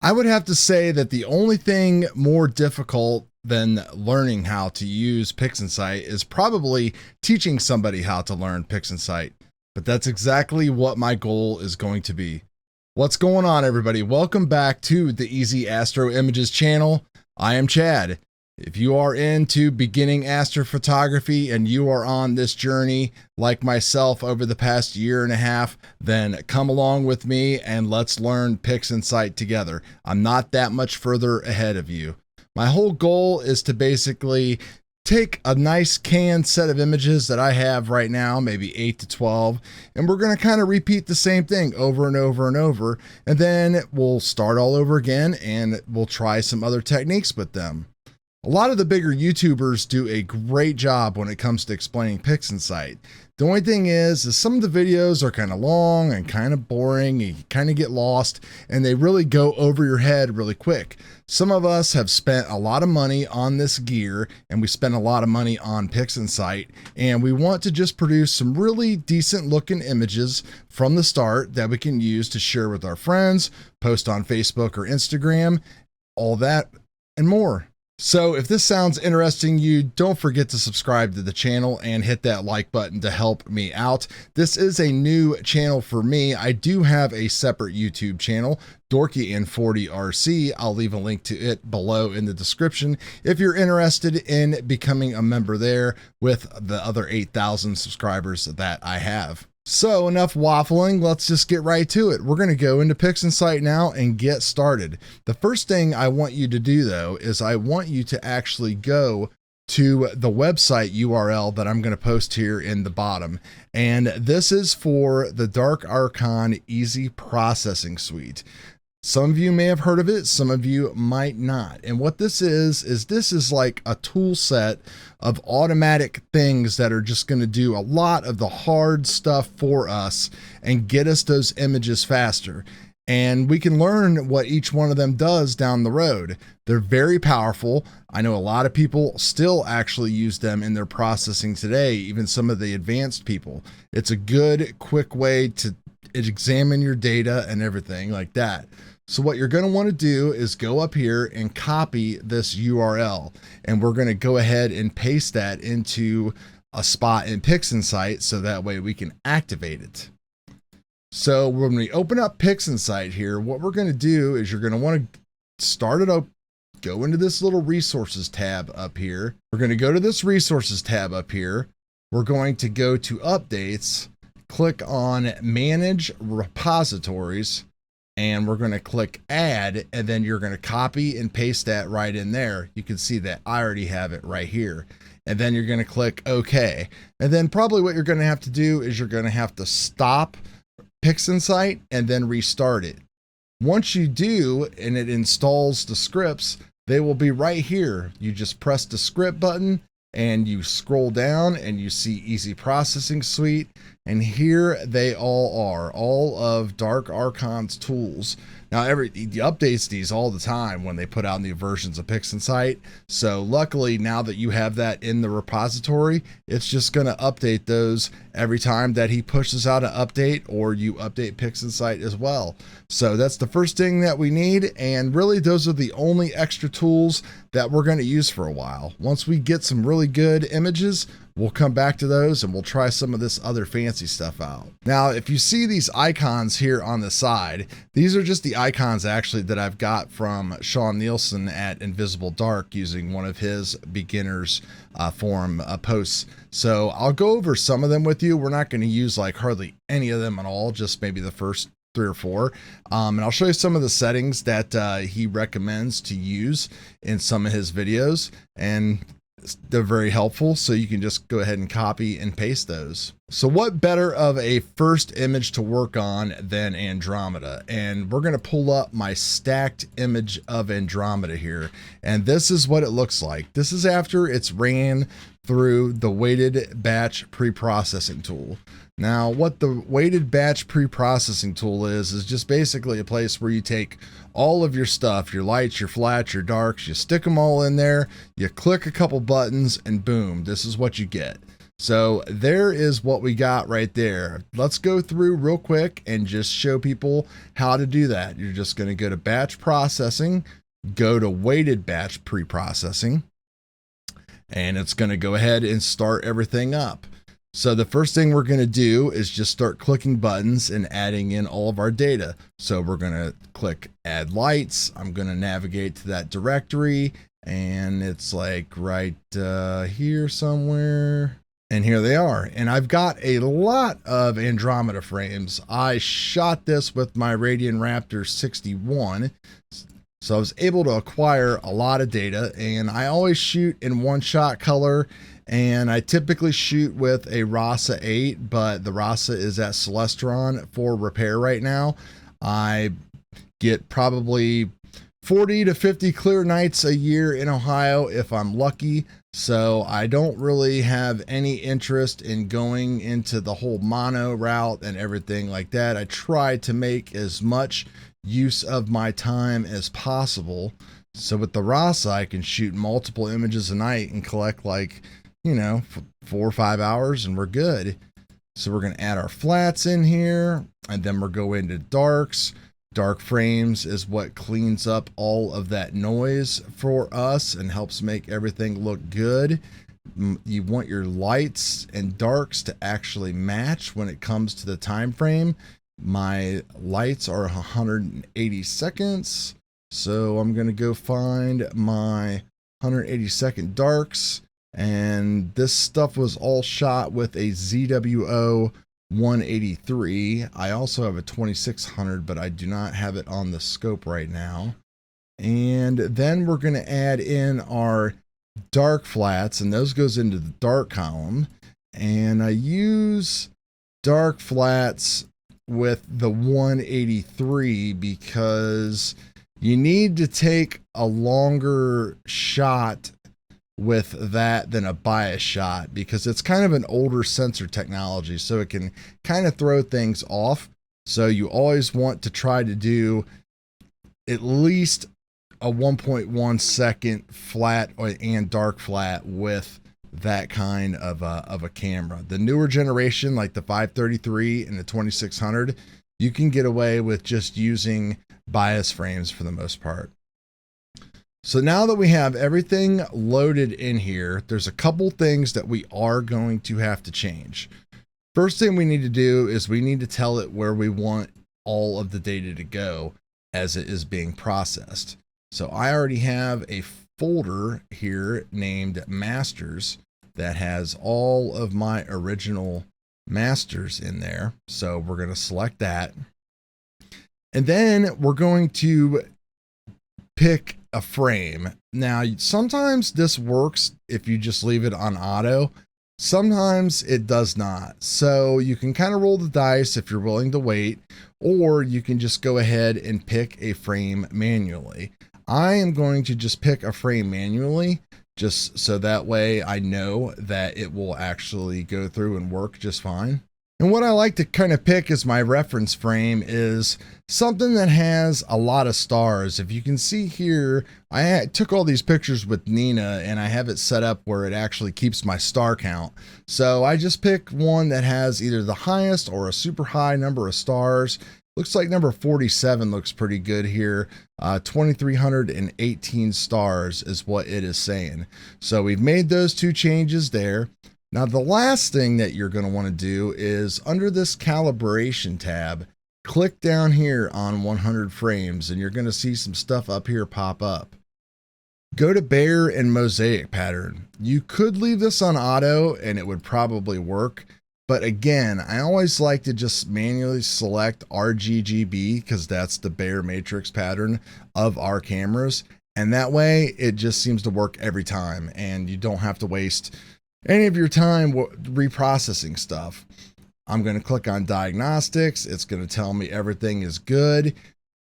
I would have to say that the only thing more difficult than learning how to use Pixinsight is probably teaching somebody how to learn Pixinsight. But that's exactly what my goal is going to be. What's going on, everybody? Welcome back to the Easy Astro Images channel. I am Chad. If you are into beginning astrophotography and you are on this journey like myself over the past year and a half, then come along with me and let's learn Pixinsight together. I'm not that much further ahead of you. My whole goal is to basically take a nice canned set of images that I have right now, maybe 8 to 12, and we're going to kind of repeat the same thing over and over and over, and then we'll start all over again and we'll try some other techniques with them. A lot of the bigger YouTubers do a great job when it comes to explaining Pixinsight. The only thing is some of the videos are kind of long and kind of boring, and you kind of get lost, and they really go over your head really quick. Some of us have spent a lot of money on this gear, and we spent a lot of money on Pixinsight, and we want to just produce some really decent looking images from the start that we can use to share with our friends, post on Facebook or Instagram, all that and more. So if this sounds interesting to you, don't forget to subscribe to the channel and hit that like button to help me out. This is a new channel for me. I do have a separate YouTube channel, Dorky40RC. I'll leave a link to it below in the description if you're interested in becoming a member there with the other 8,000 subscribers that I have. So enough waffling, let's just get right to it. We're going to go into Pixinsight now and get started. The first thing I want you to do though is I want you to actually go to the website URL that I'm going to post here in the bottom. And this is for the Dark Archon Easy Processing Suite. Some of you may have heard of it, some of you might not. And what this is like a tool set of automatic things that are just going to do a lot of the hard stuff for us and get us those images faster. And we can learn what each one of them does down the road. They're very powerful. I know a lot of people still actually use them in their processing today, even some of the advanced people. It's a good, quick way to examine your data and everything like that. So what you're going to want to do is go up here and copy this URL, and we're going to go ahead and paste that into a spot in Pixinsight so that way we can activate it. So when we open up Pixinsight here, what we're going to do is you're going to want to start it up, go into this little resources tab up here. We're going to go to this resources tab up here. We're going to go to updates, click on manage repositories, and we're going to click add, and then you're going to copy and paste that right in there. You can see that I already have it right here. And then you're going to click OK. And then probably what you're going to have to do is you're going to have to stop Pixinsight and then restart it. Once you do, and it installs the scripts, they will be right here. You just press the script button and you scroll down and you see Easy Processing Suite. And here they all are, all of Dark Archon's tools. Now, he updates these all the time when they put out new versions of Pixinsight. So luckily, now that you have that in the repository, it's just going to update those every time that he pushes out an update, or you update Pixinsight as well. So that's the first thing that we need. And really, those are the only extra tools that we're going to use for a while. Once we get some really good images, we'll come back to those and we'll try some of this other fancy stuff out. Now, if you see these icons here on the side, these are just the icons actually that I've got from Sean Nielsen at Invisible Dark using one of his beginners forum posts. So I'll go over some of them with you. We're not going to use like hardly any of them at all, just maybe the first 3 or 4. And I'll show you some of the settings that he recommends to use in some of his videos, and they're very helpful, so you can just go ahead and copy and paste those. So what better of a first image to work on than Andromeda? And we're going to pull up my stacked image of Andromeda here, and this is what it looks like. This is after it's ran through the weighted batch pre-processing tool. Now, what the weighted batch pre-processing tool is just basically a place where you take all of your stuff, your lights, your flats, your darks, you stick them all in there, you click a couple buttons, and boom, this is what you get. So there is what we got right there. Let's go through real quick and just show people how to do that. You're just going to go to batch processing, go to weighted batch pre-processing, and it's going to go ahead and start everything up. So the first thing we're going to do is just start clicking buttons and adding in all of our data. So we're going to click add lights. I'm going to navigate to that directory, and it's like right here somewhere. And here they are. And I've got a lot of Andromeda frames. I shot this with my Radian Raptor 61. So I was able to acquire a lot of data, and I always shoot in one shot color, and I typically shoot with a RASA 8, but the RASA is at Celestron for repair right now. I get probably 40 to 50 clear nights a year in Ohio if I'm lucky. So I don't really have any interest in going into the whole mono route and everything like that. I try to make as much use of my time as possible. So with the RASA, I can shoot multiple images a night and collect, like, you know, 4 or 5 hours, and we're good. So we're going to add our flats in here, and then we're going into darks. Dark frames is what cleans up all of that noise for us and helps make everything look good. You want your lights and darks to actually match when it comes to the time frame. My lights are 180 seconds, so I'm going to go find my 180 second darks, and this stuff was all shot with a ZWO 183. I also have a 2600, but I do not have it on the scope right now. And then we're going to add in our dark flats, and those goes into the dark column. And I use dark flats with the 183 because you need to take a longer shot with that than a bias shot, because it's kind of an older sensor technology, so it can kind of throw things off. So you always want to try to do at least a 1.1 second flat and dark flat with that kind of a camera. The newer generation, like the 533 and the 2600, you can get away with just using bias frames for the most part. So now that we have everything loaded in here, there's a couple things that we are going to have to change. First thing we need to do is we need to tell it where we want all of the data to go as it is being processed. So I already have a folder here named masters that has all of my original masters in there. So we're going to select that. And then we're going to pick a frame. Now, sometimes this works if you just leave it on auto. Sometimes it does not. So you can kind of roll the dice if you're willing to wait, or you can just go ahead and pick a frame manually. I am going to just pick a frame manually, just so that way I know that it will actually go through and work just fine. And what I like to kind of pick as my reference frame is something that has a lot of stars. If you can see here, I took all these pictures with Nina, and I have it set up where it actually keeps my star count. So I just pick one that has either the highest or a super high number of stars. Looks like number 47 looks pretty good here. 2,318 stars is what it is saying. So we've made those two changes there. Now, the last thing that you're going to want to do is under this calibration tab, click down here on 100 frames, and you're going to see some stuff up here pop up. Go to Bayer and Mosaic pattern. You could leave this on auto and it would probably work. But again, I always like to just manually select RGGB because that's the Bayer matrix pattern of our cameras. And that way it just seems to work every time, and you don't have to waste any of your time reprocessing stuff. I'm going to click on diagnostics. It's going to tell me everything is good.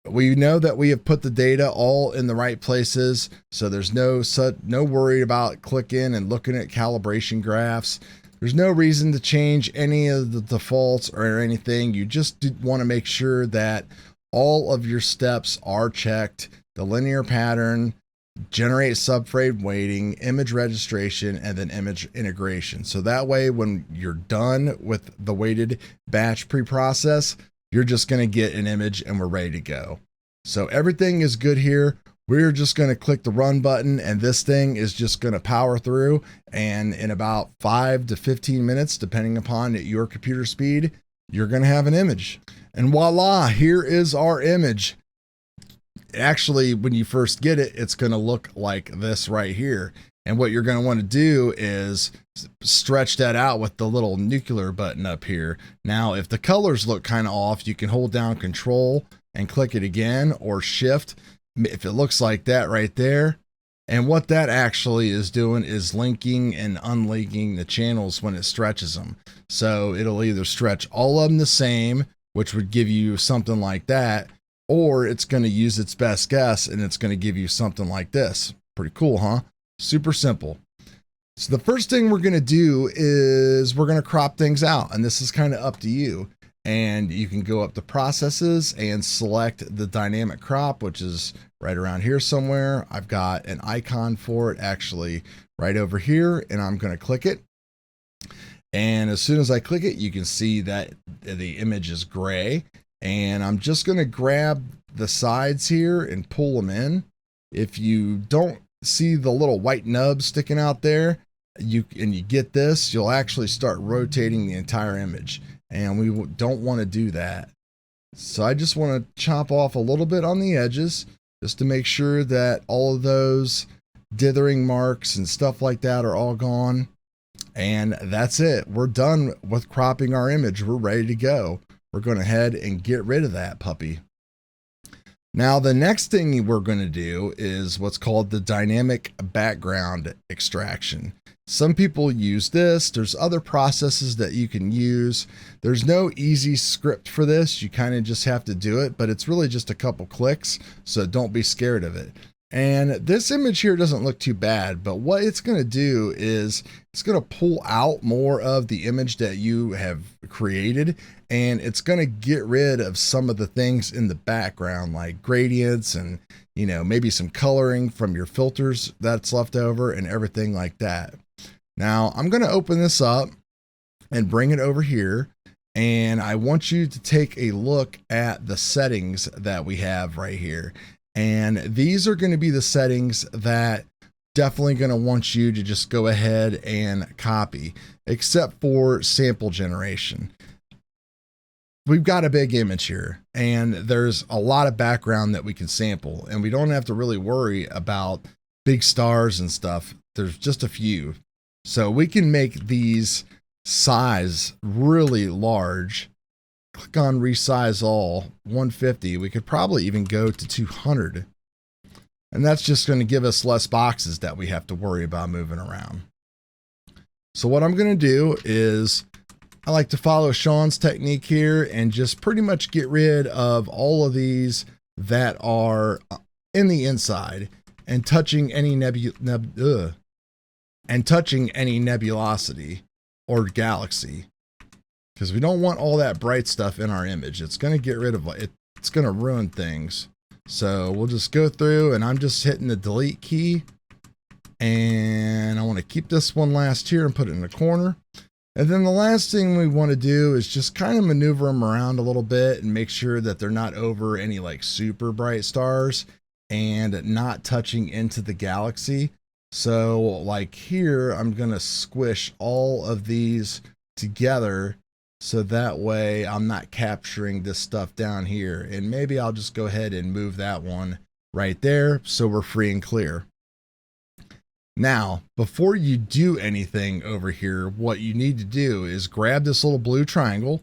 We know that we have put the data all in the right places, so there's no worry about clicking and looking at calibration graphs. There's no reason to change any of the defaults or anything. You just want to make sure that all of your steps are checked. The linear pattern, generate subframe weighting, image registration, and then image integration. So that way, when you're done with the weighted batch preprocess, you're just going to get an image and we're ready to go. So everything is good here. We're just going to click the run button and this thing is just going to power through. And in about 5 to 15 minutes, depending upon your computer speed, you're going to have an image. And voila, here is our image. Actually, when you first get it, it's going to look like this right here. And what you're going to want to do is stretch that out with the little nuclear button up here. Now, if the colors look kind of off, you can hold down Control and click it again, or Shift if it looks like that right there. And what that actually is doing is linking and unlinking the channels when it stretches them. So it'll either stretch all of them the same, which would give you something like that, or it's going to use its best guess and it's going to give you something like this. Pretty cool, huh? Super simple. So the first thing we're going to do is we're going to crop things out, and this is kind of up to you. And you can go up to processes and select the dynamic crop, which is right around here somewhere. I've got an icon for it actually right over here, and I'm going to click it. And as soon as I click it, you can see that the image is gray. And I'm just going to grab the sides here and pull them in. If you don't see the little white nub sticking out there, you get this, you'll actually start rotating the entire image. And we don't want to do that. So I just want to chop off a little bit on the edges just to make sure that all of those dithering marks and stuff like that are all gone. And that's it. We're done with cropping our image. We're ready to go. We're going to head and get rid of that puppy. Now, the next thing we're going to do is what's called the dynamic background extraction. Some people use this. There's other processes that you can use. There's no easy script for this. You kind of just have to do it, but it's really just a couple clicks, so don't be scared of it. And this image here doesn't look too bad, but what it's going to do is it's going to pull out more of the image that you have created, and it's going to get rid of some of the things in the background like gradients and, you know, maybe some coloring from your filters that's left over and everything like that. Now I'm going to open this up and bring it over here, and I want you to take a look at the settings that we have right here. And these are going to be the settings that definitely going to want you to just go ahead and copy, except for sample generation. We've got a big image here, and there's a lot of background that we can sample, and we don't have to really worry about big stars and stuff. There's just a few. So we can make these size really large. Click on resize all, 150. We could probably even go to 200. And that's just going to give us less boxes that we have to worry about moving around. So what I'm going to do is I like to follow Sean's technique here and just pretty much get rid of all of these that are in the inside and touching any nebulosity or galaxy. Because we don't want all that bright stuff in our image. It's going to get rid of it. It's going to ruin things. So we'll just go through, and I'm just hitting the delete key. And I want to keep this one last here and put it in the corner. And then the last thing we want to do is just kind of maneuver them around a little bit and make sure that they're not over any like super bright stars and not touching into the galaxy. So like here, I'm going to squish all of these together, so that way I'm not capturing this stuff down here. And maybe I'll just go ahead and move that one right there so we're free and clear. Now, before you do anything over here, what you need to do is grab this little blue triangle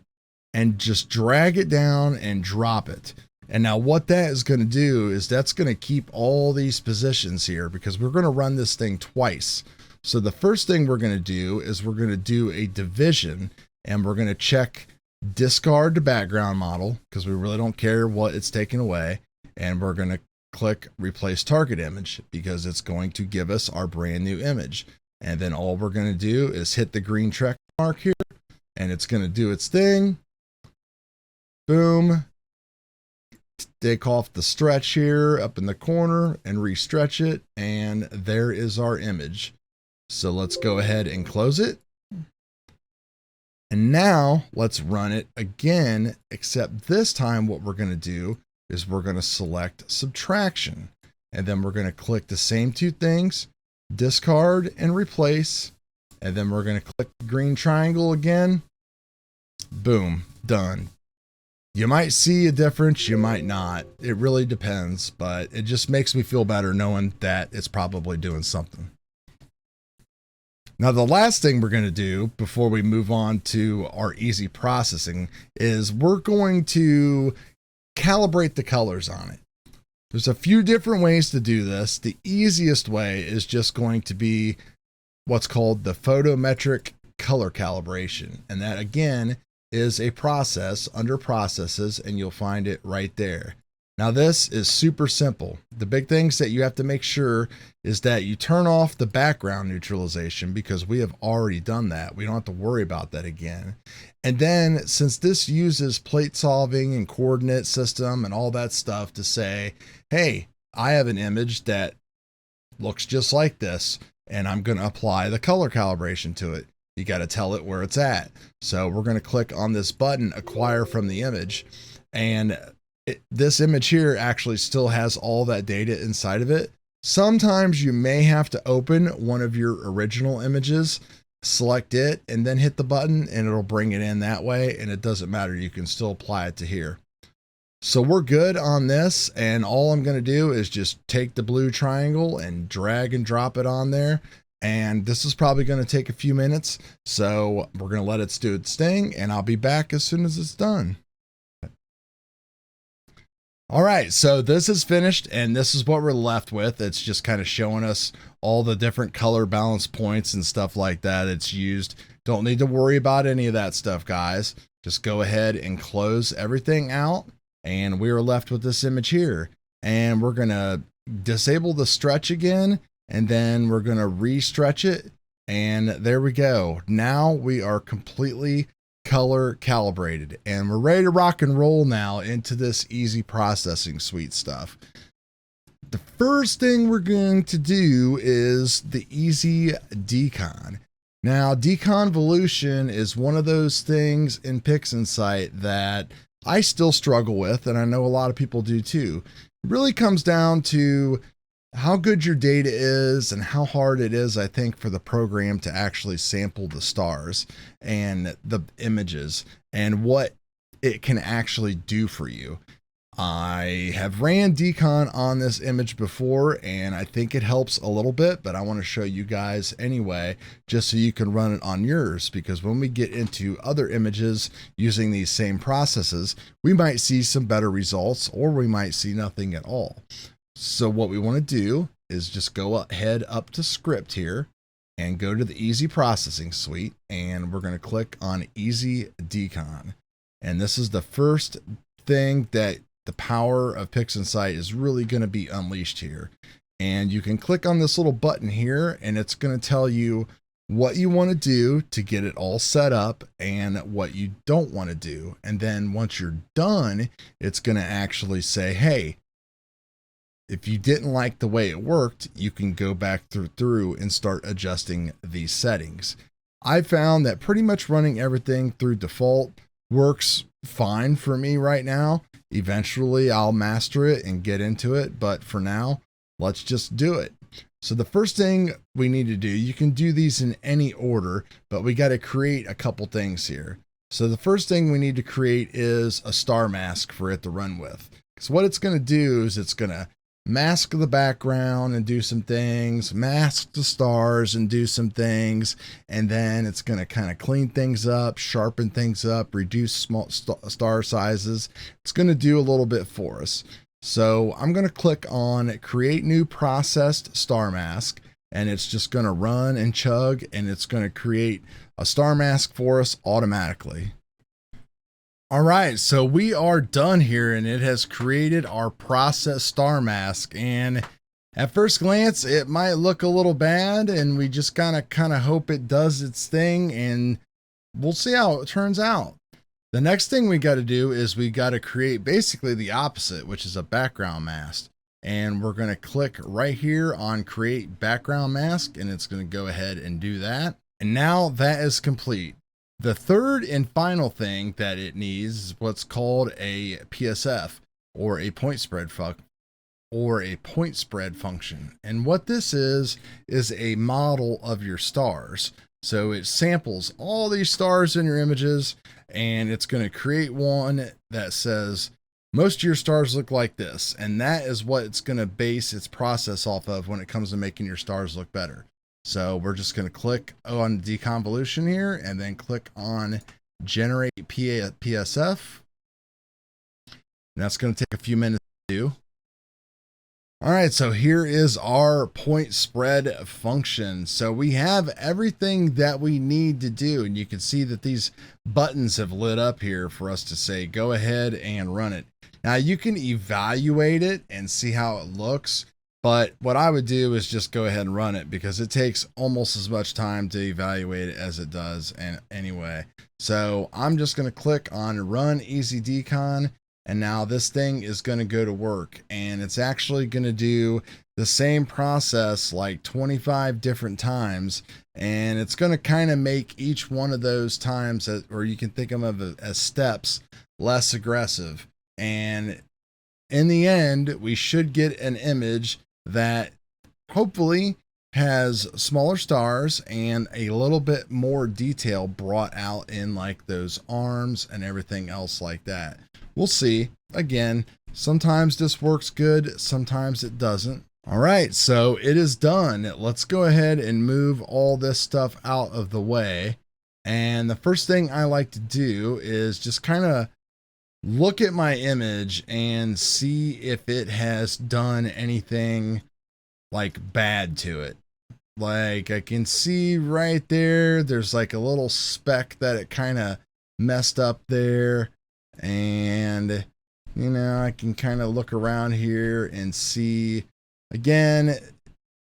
and just drag it down and drop it. And now what that is going to do is that's going to keep all these positions here, because we're going to run this thing twice. So the first thing we're going to do is we're going to do a division, and we're going to check discard the background model because we really don't care what it's taken away. And we're going to click replace target image because it's going to give us our brand new image. And then all we're going to do is hit the green check mark here, and it's going to do its thing. Boom. take off the stretch here up in the corner and re-stretch it, and there is our image. So let's go ahead and close it. And now let's run it again, except this time what we're going to do is we're going to select subtraction, and then we're going to click the same two things, discard and replace, and then we're going to click the green triangle again. Boom, done. You might see a difference, you might not. It really depends, but it just makes me feel better knowing that it's probably doing something. Now, the last thing we're going to do before we move on to our easy processing is we're going to calibrate the colors on it. There's a few different ways to do this. The easiest way is just going to be what's called the photometric color calibration. And that, again, is a process under processes, and you'll find it right there. Now, this is super simple. The big things that you have to make sure is that you turn off the background neutralization, because we have already done that. We don't have to worry about that again. And then, since this uses plate solving and coordinate system and all that stuff to say, hey, I have an image that looks just like this, and I'm going to apply the color calibration to it. You got to tell it where it's at. So we're going to click on this button, acquire from the image, and this image here actually still has all that data inside of it. Sometimes you may have to open one of your original images, select it, and then hit the button, and it'll bring it in that way, and it doesn't matter. You can still apply it to here. So we're good on this, and all I'm going to do is just take the blue triangle and drag and drop it on there. And this is probably going to take a few minutes, so we're going to let it do its thing, and I'll be back as soon as it's done. All right, so this is finished, and this is what we're left with. It's just kind of showing us all the different color balance points and stuff like that it's used. Don't need to worry about any of that stuff, guys. Just go ahead and close everything out, and we are left with this image here. And we're going to disable the stretch again, and then we're going to re-stretch it, and there we go. Now we are completely color calibrated, and we're ready to rock and roll now into this easy processing suite stuff. The first thing we're going to do is the easy decon. Now, deconvolution is one of those things in Pixinsight that I still struggle with, and I know a lot of people do too. It really comes down to how good your data is and how hard it is, I think, for the program to actually sample the stars and the images and what it can actually do for you. I have ran Decon on this image before, and I think it helps a little bit, but I want to show you guys anyway, just so you can run it on yours, because when we get into other images using these same processes, we might see some better results, or we might see nothing at all. So what we want to do is just go ahead up to script here and go to the easy processing suite, and we're going to click on easy decon. And this is the first thing that the power of Pixinsight is really going to be unleashed here. And you can click on this little button here, and it's going to tell you what you want to do to get it all set up and what you don't want to do. And then once you're done, it's going to actually say, hey, if you didn't like the way it worked, you can go back through and start adjusting these settings. I found that pretty much running everything through default works fine for me right now. Eventually I'll master it and get into it, but for now, let's just do it. So the first thing we need to do, you can do these in any order, but we got to create a couple things here. So the first thing we need to create is a star mask for it to run with. So what it's going to do is it's going to mask the background and do some things, mask the stars and do some things, and then it's going to kind of clean things up, sharpen things up, reduce small star sizes. It's going to do a little bit for us. So I'm going to click on create new processed star mask, and it's just going to run and chug, and it's going to create a star mask for us automatically. All right, so we are done here, and it has created our process star mask. And at first glance, it might look a little bad, and we just kind of hope it does its thing, and we'll see how it turns out. The next thing we got to do is we got to create basically the opposite, which is a background mask. And we're going to click right here on create background mask, and it's going to go ahead and do that. And now that is complete. The third and final thing that it needs is what's called a PSF, or a point spread function. And what this is a model of your stars. So it samples all these stars in your images, and it's going to create one that says most of your stars look like this, and that is what it's going to base its process off of when it comes to making your stars look better. So we're just going to click on deconvolution here, and then click on generate PSF. And that's going to take a few minutes to do. All right, so here is our point spread function. So we have everything that we need to do, and you can see that these buttons have lit up here for us to say, go ahead and run it. Now you can evaluate it and see how it looks, but what I would do is just go ahead and run it because it takes almost as much time to evaluate it as it does anyway. So I'm just going to click on run easy decon. And now this thing is going to go to work, and it's actually going to do the same process like 25 different times. And it's going to kind of make each one of those times, or you can think of them as steps, less aggressive. And in the end, we should get an image that hopefully has smaller stars and a little bit more detail brought out in like those arms and everything else like that. We'll see. Again, sometimes this works good, sometimes it doesn't. All right, so it is done. Let's go ahead and move all this stuff out of the way. And the first thing I like to do is just kind of look at my image and see if it has done anything like bad to it. Like I can see right there, there's like a little speck that it kind of messed up there. And, you know, I can kind of look around here and see, again,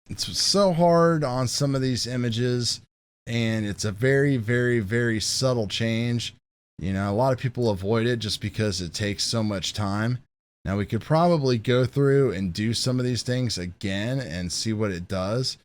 it's so hard on some of these images, and it's a very, very, very subtle change. You know, a lot of people avoid it just because it takes so much time. Now we could probably go through and do some of these things again and see what it does.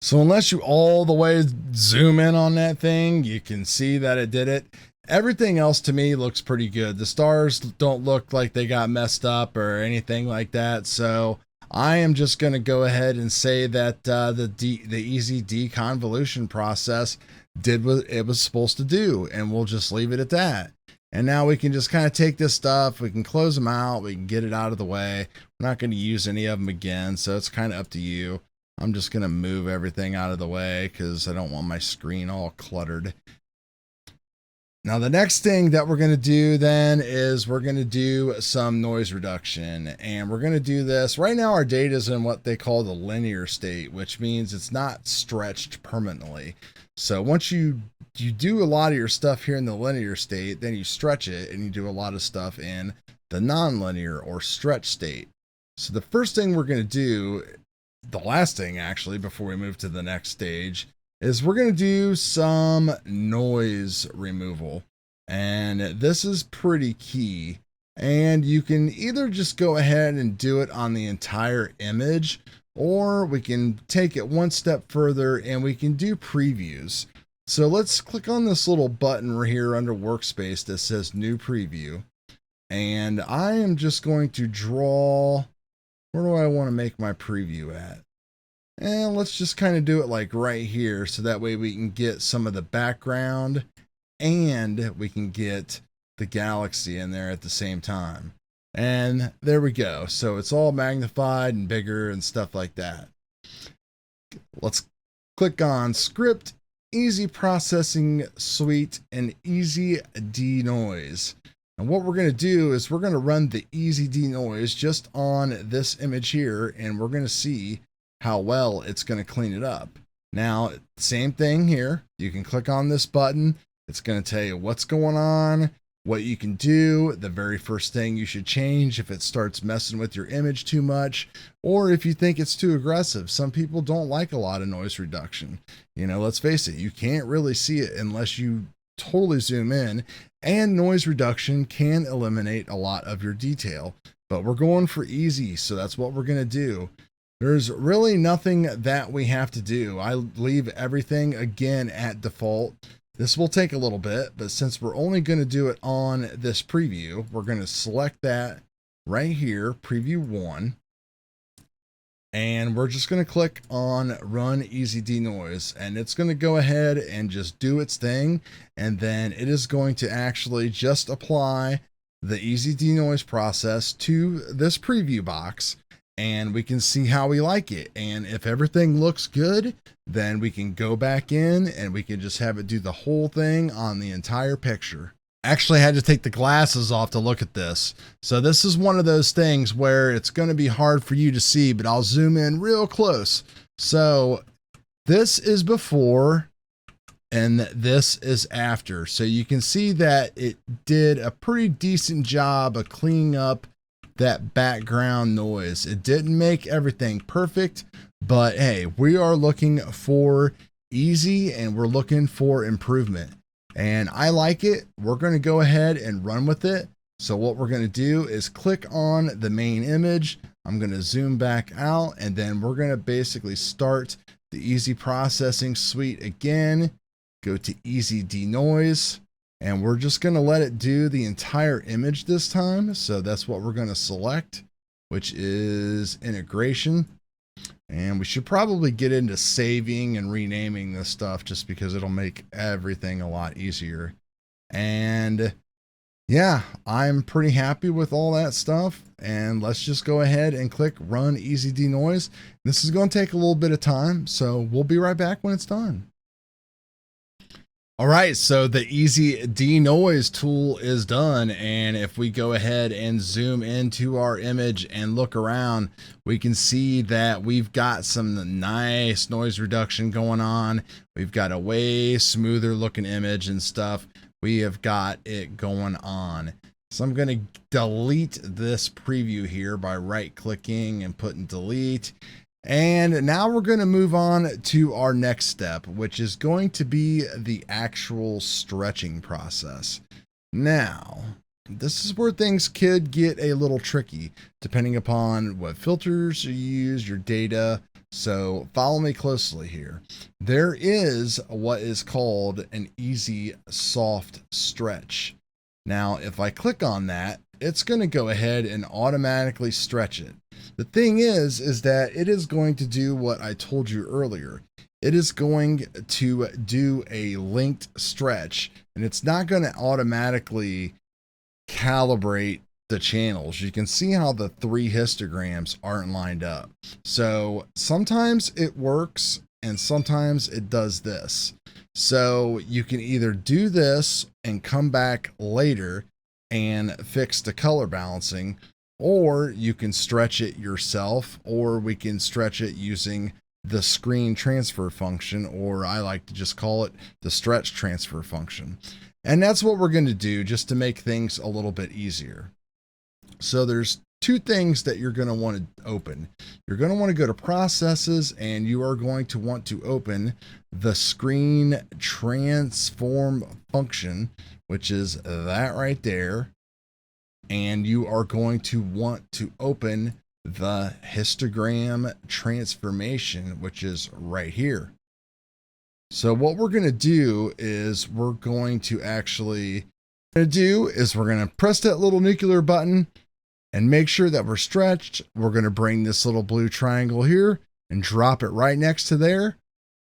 So unless you all the way zoom in on that thing, you can see that it did it. Everything else to me looks pretty good. The stars don't look like they got messed up or anything like that. So I am just going to go ahead and say that the easy deconvolution process did what it was supposed to do, and we'll just leave it at that. And now we can just kind of take this stuff, we can close them out, we can get it out of the way. We're not going to use any of them again, so it's kind of up to you. I'm just going to move everything out of the way because I don't want my screen all cluttered. Now the next thing that we're going to do then is we're going to do some noise reduction, and we're going to do this. Right now our data is in what they call the linear state, which means it's not stretched permanently. So once you do a lot of your stuff here in the linear state, then you stretch it and you do a lot of stuff in the non-linear or stretch state. So the first thing we're going to do, the last thing actually before we move to the next stage, is we're going to do some noise removal. And this is pretty key. And you can either just go ahead and do it on the entire image, or we can take it one step further and we can do previews. So let's click on this little button right here under workspace that says new preview. And I am just going to draw, where do I want to make my preview at? And let's just kind of do it like right here, so that way we can get some of the background and we can get the galaxy in there at the same time. And there we go. So it's all magnified and bigger and stuff like that. Let's click on Script, Easy Processing Suite, and Easy Denoise. And what we're going to do is we're going to run the Easy Denoise just on this image here, and we're going to see how well it's going to clean it up. Now, same thing here. You can click on this button. It's going to tell you what's going on, what you can do, the very first thing you should change if it starts messing with your image too much, or if you think it's too aggressive. Some people don't like a lot of noise reduction. You know, let's face it, you can't really see it unless you totally zoom in, and noise reduction can eliminate a lot of your detail. But we're going for easy, so that's what we're going to do. There's really nothing that we have to do. I leave everything again at default. This will take a little bit, but since we're only going to do it on this preview, we're going to select that right here, preview 1. And we're just going to click on Run Easy Denoise, and it's going to go ahead and just do its thing. And then it is going to actually just apply the Easy Denoise process to this preview box, and we can see how we like it. And if everything looks good, then we can go back in and we can just have it do the whole thing on the entire picture. Actually, I had to take the glasses off to look at this. So this is one of those things where it's going to be hard for you to see, but I'll zoom in real close. So this is before and this is after. So you can see that it did a pretty decent job of cleaning up that background noise. It didn't make everything perfect, but hey, we are looking for easy and we're looking for improvement. And I like it. We're going to go ahead and run with it. So what we're going to do is click on the main image. I'm going to zoom back out, and then we're going to basically start the Easy Processing Suite again. Go to Easy Denoise, and we're just going to let it do the entire image this time. So that's what we're going to select, which is integration. And we should probably get into saving and renaming this stuff just because it'll make everything a lot easier. And yeah, I'm pretty happy with all that stuff. And let's just go ahead and click Run Easy Denoise. This is going to take a little bit of time, so we'll be right back when it's done. All right, so the Easy Denoise tool is done, and if we go ahead and zoom into our image and look around, we can see that we've got some nice noise reduction going on. We've got a way smoother looking image and stuff. We have got it going on. So I'm going to delete this preview here by right-clicking and putting delete. And now we're going to move on to our next step, which is going to be the actual stretching process. Now, this is where things could get a little tricky, depending upon what filters you use, your data. So follow me closely here. There is what is called an easy soft stretch. Now, if I click on that, it's going to go ahead and automatically stretch it. The thing is that it is going to do what I told you earlier. It is going to do a linked stretch, and it's not going to automatically calibrate the channels. You can see how the 3 histograms aren't lined up. So sometimes it works and sometimes it does this. So you can either do this and come back later and fix the color balancing, or you can stretch it yourself, or we can stretch it using the screen transfer function, or I like to just call it the stretch transfer function. And that's what we're going to do just to make things a little bit easier. So there's 2 things that you're going to want to open. You're going to want to go to processes, and you are going to want to open the screen transform function, which is that right there. And you are going to want to open the histogram transformation, which is right here. So what we're going to do is we're going to press that little nuclear button and make sure that we're stretched. We're going to bring this little blue triangle here and drop it right next to there.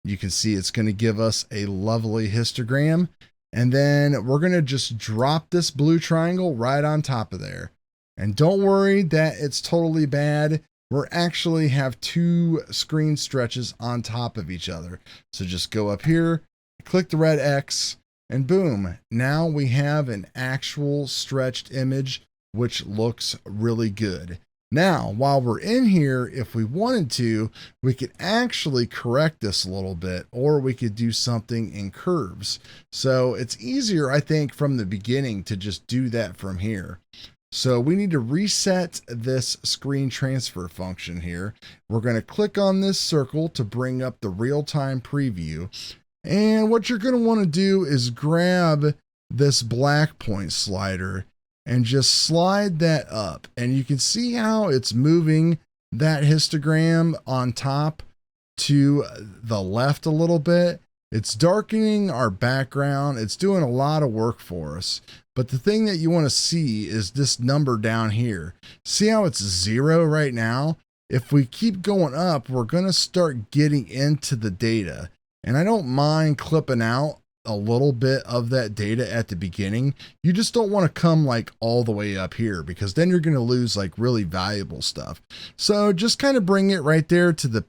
You can see it's going to give us a lovely histogram. And then we're going to just drop this blue triangle right on top of there. And don't worry that it's totally bad. We're actually have 2 screen stretches on top of each other. So just go up here, click the red X, and boom. Now we have an actual stretched image, which looks really good. Now, while we're in here, if we wanted to, we could actually correct this a little bit, or we could do something in curves. So it's easier, I think, from the beginning to just do that from here. So we need to reset this screen transfer function here. We're going to click on this circle to bring up the real-time preview. And what you're going to want to do is grab this black point slider and just slide that up. And you can see how it's moving that histogram on top to the left a little bit. It's darkening our background. It's doing a lot of work for us. But the thing that you want to see is this number down here. See how it's 0 right now? If we keep going up, we're going to start getting into the data. And I don't mind clipping out a little bit of that data at the beginning. You just don't want to come like all the way up here, because then you're going to lose like really valuable stuff. So just kind of bring it right there to the,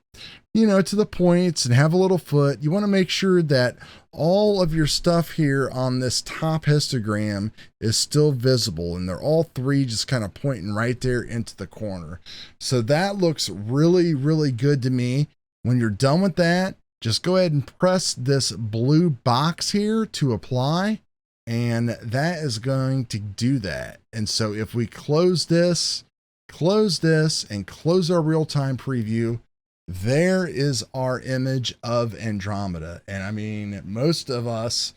to the points and have a little foot. You want to make sure that all of your stuff here on this top histogram is still visible, and they're all three just kind of pointing right there into the corner. So that looks really, really good to me. When you're done with that, just go ahead and press this blue box here to apply, and that is going to do that. And so if we close this, and close our real-time preview, there is our image of Andromeda. And I mean, most of us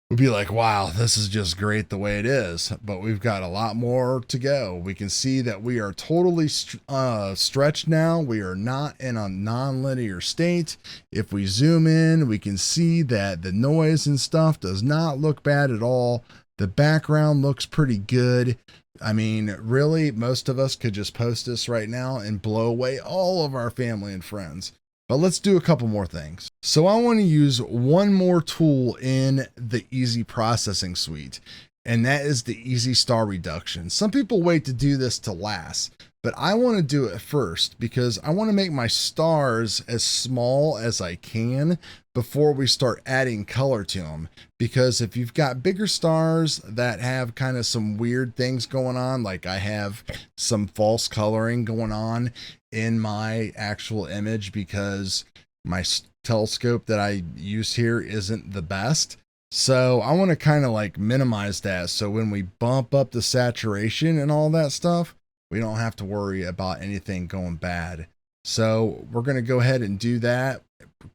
would be like, wow, this is just great the way it is, but we've got a lot more to go. We can see that we are totally stretched now. We are not in a non-linear state. If we zoom in, we can see that the noise and stuff does not look bad at all. The background looks pretty good. I mean, really, most of us could just post this right now and blow away all of our family and friends. But let's do a couple more things. So I want to use one more tool in the Easy Processing Suite, and that is the Easy Star Reduction. Some people wait to do this to last, but I want to do it first because I want to make my stars as small as I can before we start adding color to them. Because if you've got bigger stars that have kind of some weird things going on, like I have some false coloring going on in my actual image because my telescope that I use here isn't the best. So I want to kind of like minimize that. So when we bump up the saturation and all that stuff, we don't have to worry about anything going bad. So we're going to go ahead and do that.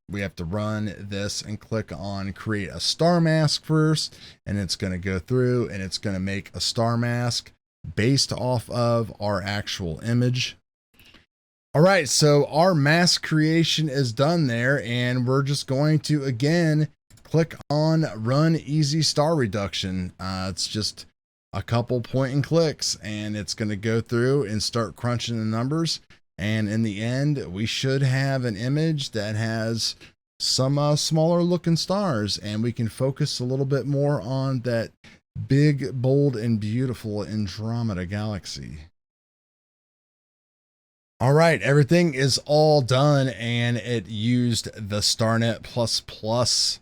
We have to run this and click on create a star mask first, and it's going to go through and it's going to make a star mask based off of our actual image. All right, so our mask creation is done there, and we're just going to again click on run easy star reduction. It's just a couple point and clicks, and it's going to go through and start crunching the numbers. And in the end, we should have an image that has some smaller looking stars, and we can focus a little bit more on that big, bold, and beautiful Andromeda galaxy. All right, everything is all done, and it used the StarNet++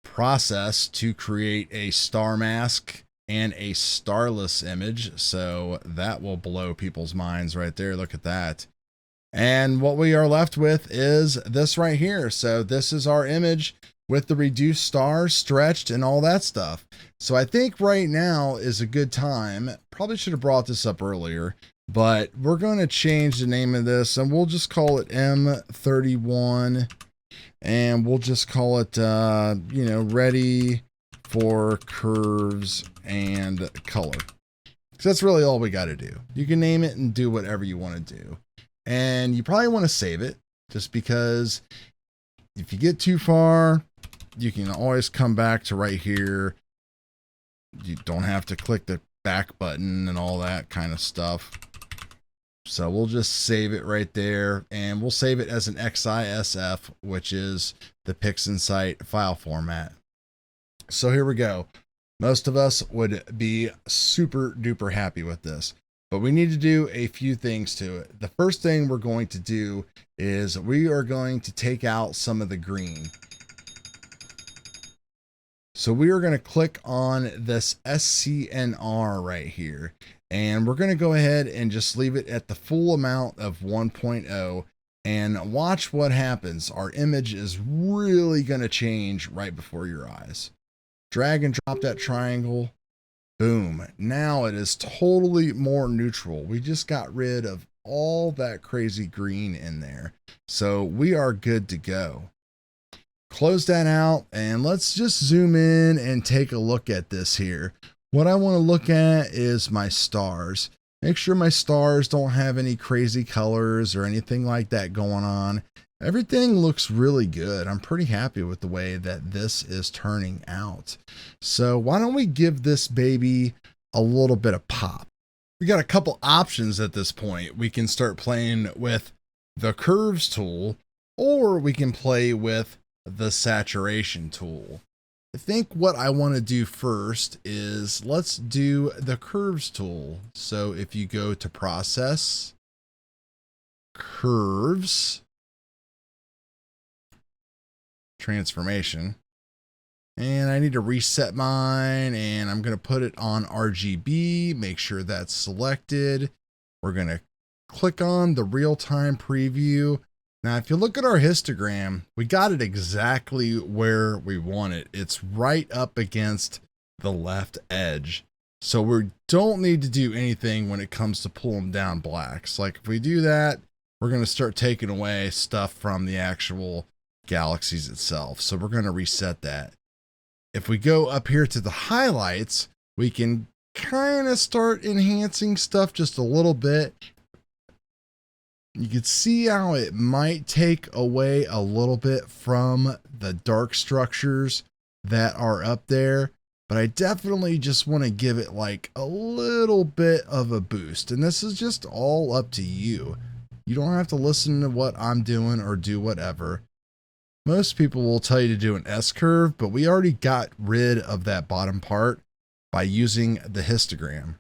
process to create a star mask and a starless image. So that will blow people's minds right there. Look at that. And what we are left with is this right here. So this is our image with the reduced stars, stretched, and all that stuff. So I think right now is a good time. Probably should have brought this up earlier, but we're going to change the name of this, and we'll just call it M31, and we'll just call it, ready for curves and color. So that's really all we got to do. You can name it and do whatever you want to do. And you probably want to save it, just because if you get too far, you can always come back to right here. You don't have to click the back button and all that kind of stuff. So we'll just save it right there, and we'll save it as an XISF, which is the Pixinsight file format. So here we go. Most of us would be super duper happy with this, but we need to do a few things to it. The first thing we're going to do is we are going to take out some of the green. So we are going to click on this SCNR right here, and we're going to go ahead and just leave it at the full amount of 1.0 and watch what happens. Our image is really going to change right before your eyes. Drag and drop that triangle. Boom. Now it is totally more neutral. We just got rid of all that crazy green in there. So we are good to go. close that out, and let's just zoom in and take a look at this here. What I want to look at is my stars. Make sure my stars don't have any crazy colors or anything like that going on. Everything looks really good. I'm pretty happy with the way that this is turning out. So why don't we give this baby a little bit of pop? We got a couple options at this point. We can start playing with the curves tool, or we can play with the saturation tool. I think what I want to do first is let's do the curves tool. So if you go to process, curves, transformation, and I need to reset mine, and I'm going to put it on RGB, make sure that's selected. We're going to click on the real-time preview. Now, if you look at our histogram, we got it exactly where we want it. It's right up against the left edge. So we don't need to do anything when it comes to pulling down blacks. Like if we do that, we're going to start taking away stuff from the actual galaxies itself. So we're going to reset that. If we go up here to the highlights, we can kind of start enhancing stuff just a little bit. You can see how it might take away a little bit from the dark structures that are up there, but I definitely just want to give it like a little bit of a boost. And this is just all up to you. You don't have to listen to what I'm doing or do whatever. Most people will tell you to do an S curve, but we already got rid of that bottom part by using the histogram.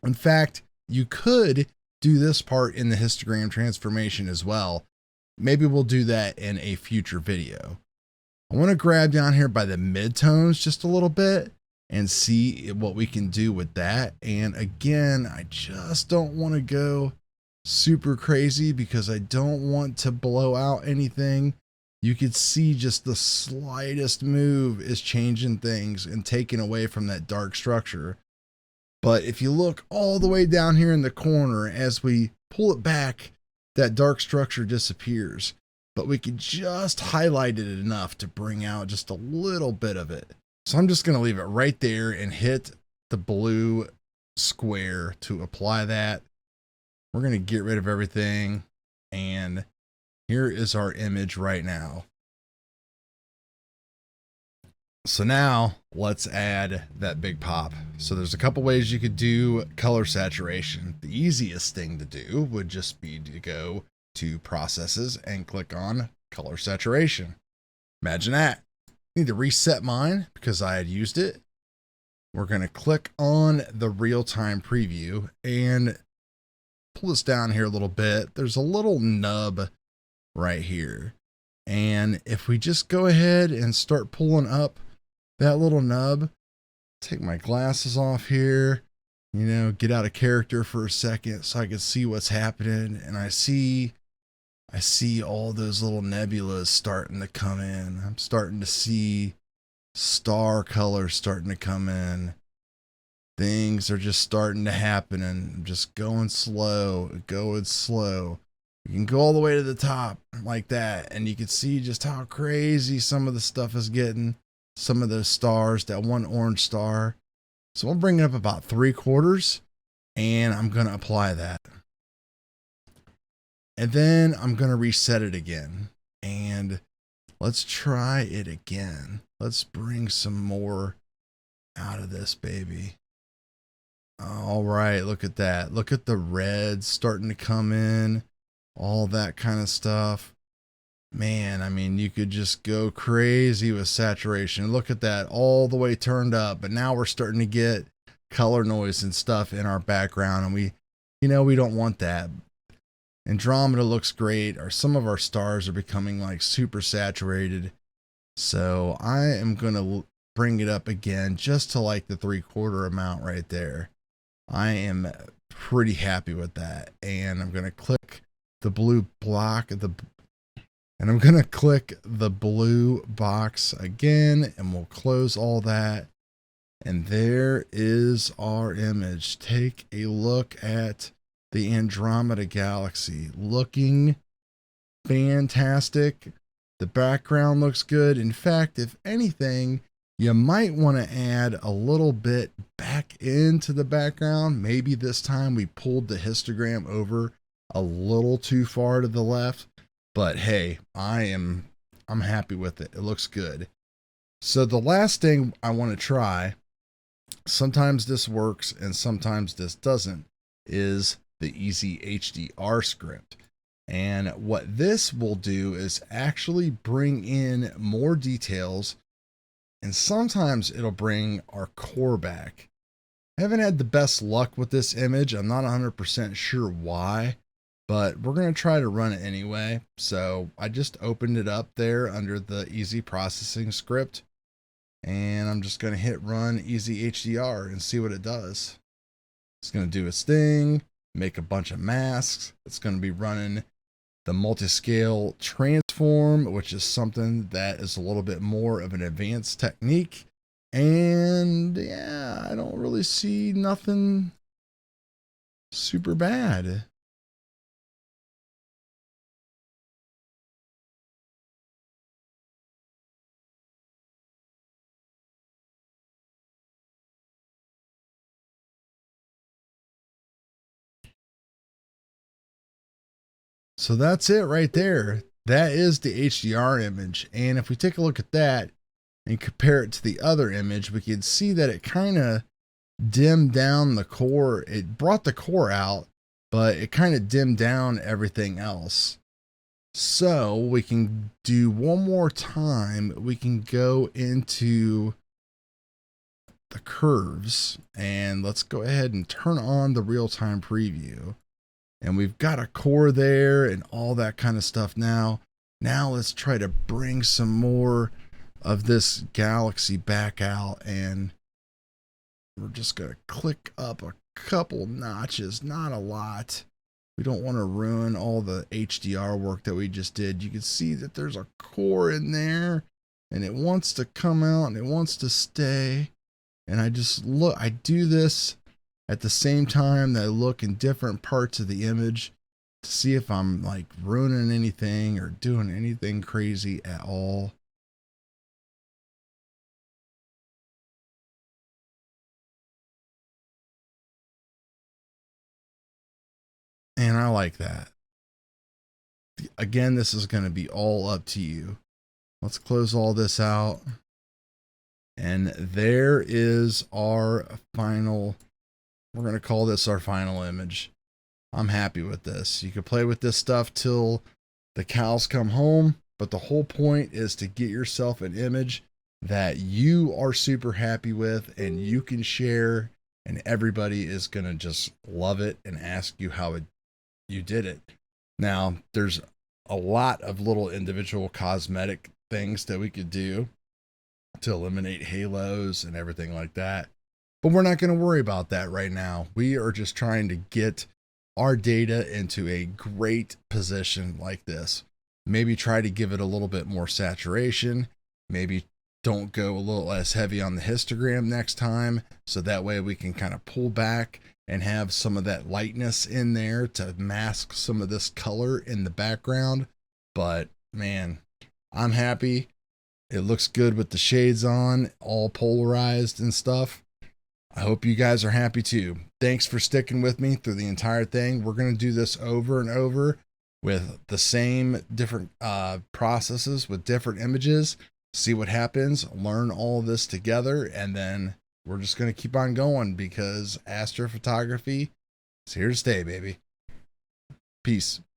In fact, you could do this part in the histogram transformation as well. Maybe we'll do that in a future video. I want to grab down here by the midtones just a little bit and see what we can do with that. And again, I just don't want to go super crazy because I don't want to blow out anything. You could see just the slightest move is changing things and taking away from that dark structure. But if you look all the way down here in the corner, as we pull it back, that dark structure disappears. But we could just highlight it enough to bring out just a little bit of it. So I'm just going to leave it right there and hit the blue square to apply that. We're going to get rid of everything, and here is our image right now. So now let's add that big pop. So there's a couple ways you could do color saturation. The easiest thing to do would just be to go to processes and click on color saturation. Imagine that. I need to reset mine because I had used it. We're going to click on the real-time preview and pull this down here a little bit. There's a little nub right here. And if we just go ahead and start pulling up that little nub, take my glasses off here, you know, get out of character for a second so I can see what's happening. And I see all those little nebulas starting to come in. I'm starting to see star colors starting to come in. Things are just starting to happen, and I'm just going slow. You can go all the way to the top like that, and you can see just how crazy some of the stuff is getting. Some of those stars, that one orange star. So I'm bringing up about 3/4, and I'm going to apply that. And then I'm going to reset it again. And let's try it again. Let's bring some more out of this baby. All right, look at that. Look at the reds starting to come in. All that kind of stuff. Man, I mean, you could just go crazy with saturation. Look at that, all the way turned up. But now we're starting to get color noise and stuff in our background. And we don't want that. Andromeda looks great. Some of our stars are becoming like super saturated. So I am going to bring it up again just to like the 3/4 amount right there. I am pretty happy with that. And I'm going to click the blue block, and I'm going to click the blue box again, and we'll close all that. And there is our image. Take a look at the Andromeda galaxy, looking fantastic. The background looks good. In fact, if anything, you might want to add a little bit back into the background. Maybe this time we pulled the histogram over a little too far to the left, but hey, I'm happy with it. It looks good. So the last thing I want to try, sometimes this works and sometimes this doesn't, is the Easy HDR script. And what this will do is actually bring in more details, and sometimes it'll bring our core back. I haven't had the best luck with this image. I'm not 100% sure why, but we're going to try to run it anyway. So I just opened it up there under the Easy Processing script, and I'm just going to hit run Easy HDR and see what it does. It's going to do its thing, make a bunch of masks. It's going to be running the multi-scale transform, which is something that is a little bit more of an advanced technique. And yeah, I don't really see nothing super bad. So that's it right there. That is the HDR image. And if we take a look at that and compare it to the other image, we can see that it kind of dimmed down the core. It brought the core out, but it kind of dimmed down everything else. So we can do one more time. We can go into the curves and let's go ahead and turn on the real-time preview. And we've got a core there and all that kind of stuff now. Now let's try to bring some more of this galaxy back out, and we're just going to click up a couple notches, not a lot. We don't want to ruin all the HDR work that we just did. You can see that there's a core in there and it wants to come out and it wants to stay. And I do this at the same time that I look in different parts of the image to see if I'm like ruining anything or doing anything crazy at all. And I like that. Again, this is going to be all up to you. Let's close all this out. And there is our final, we're going to call this our final image. I'm happy with this. You can play with this stuff till the cows come home, but the whole point is to get yourself an image that you are super happy with and you can share, and everybody is going to just love it and ask you how you did it. Now, there's a lot of little individual cosmetic things that we could do to eliminate halos and everything like that, but we're not going to worry about that right now. We are just trying to get our data into a great position like this. Maybe try to give it a little bit more saturation. Maybe don't go a little less heavy on the histogram next time, so that way we can kind of pull back and have some of that lightness in there to mask some of this color in the background. But man, I'm happy. It looks good with the shades on, all polarized and stuff. I hope you guys are happy too. Thanks for sticking with me through the entire thing. We're going to do this over and over with the same different processes with different images. See what happens, learn all of this together, and then we're just going to keep on going because astrophotography is here to stay, baby. Peace.